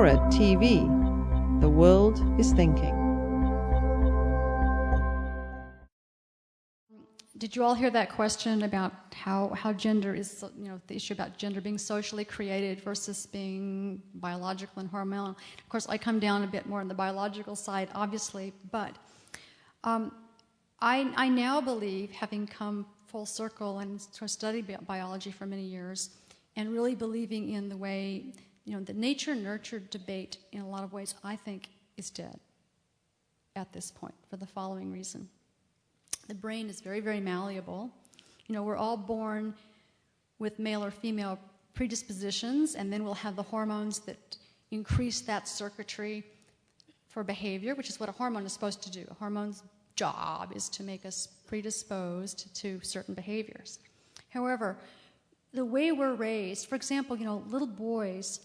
Aurora TV. The world is thinking. Did you all hear that question about how gender is, the issue about gender being socially created versus being biological and hormonal? Of course, I come down a bit more on the biological side, obviously, but I now believe, having come full circle and studied biology for many years, and really believing in the way, the nature-nurture debate in a lot of ways, I think, is dead at this point for the following reason. The brain is very, very malleable. We're all born with male or female predispositions, and then we'll have the hormones that increase that circuitry for behavior, which is what a hormone is supposed to do. A hormone's job is to make us predisposed to certain behaviors. However, the way we're raised, for example, little boys,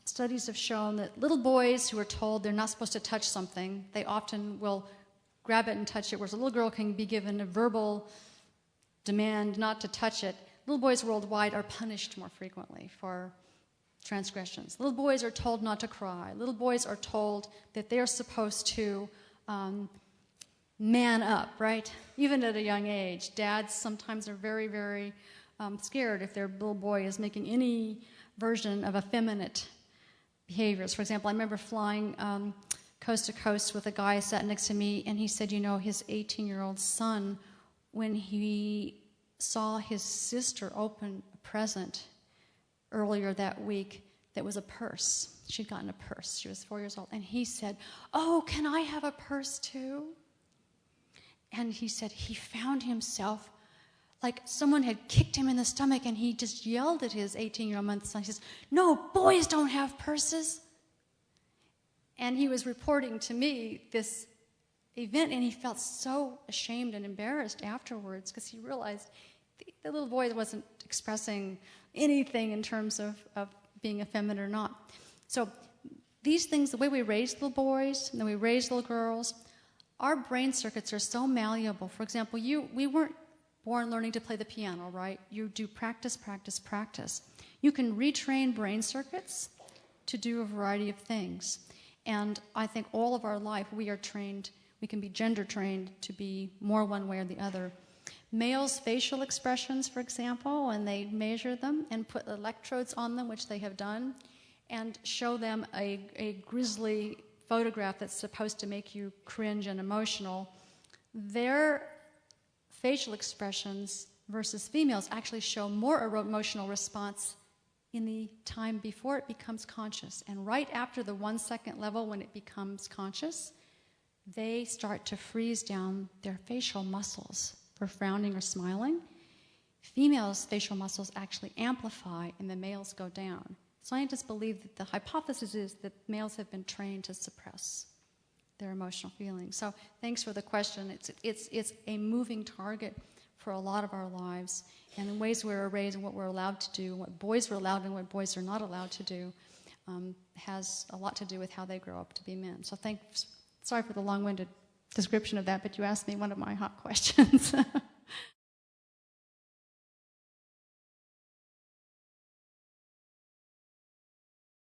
studies have shown that little boys who are told they're not supposed to touch something, they often will grab it and touch it, whereas a little girl can be given a verbal demand not to touch it. Little boys worldwide are punished more frequently for transgressions. Little boys are told not to cry. Little boys are told that they're supposed to man up, right? Even at a young age. Dads sometimes are very, very scared if their little boy is making any version of effeminate behaviors. For example, I remember flying coast to coast with a guy sat next to me, and he said, his 18-year-old son, when he saw his sister open a present earlier that week that was a purse. She'd gotten a purse. She was 4 years old. And he said, "Oh, can I have a purse too?" And he said he found himself like someone had kicked him in the stomach, and he just yelled at his 18-year-old son. He says, "No, boys don't have purses." And he was reporting to me this event, and he felt so ashamed and embarrassed afterwards because he realized the little boy wasn't expressing anything in terms of being effeminate or not. So these things, the way we raise little boys and then we raise little girls, our brain circuits are so malleable. For example, we weren't born learning to play the piano, right? You do practice, practice, practice. You can retrain brain circuits to do a variety of things. And I think all of our life we are trained, we can be gender trained to be more one way or the other. Males' facial expressions, for example, when they measure them and put electrodes on them, which they have done, and show them a grisly photograph that's supposed to make you cringe and emotional, their facial expressions versus females actually show more emotional response in the time before it becomes conscious. And right after the 1 second level when it becomes conscious, they start to freeze down their facial muscles for frowning or smiling. Females' facial muscles actually amplify and the males go down. Scientists believe that the hypothesis is that males have been trained to suppress their emotional feelings. So thanks for the question. It's a moving target for a lot of our lives, and the ways we were raised and what we're allowed to do, what boys were allowed and what boys are not allowed to do, has a lot to do with how they grow up to be men. So sorry for the long-winded description of that, but you asked me one of my hot questions.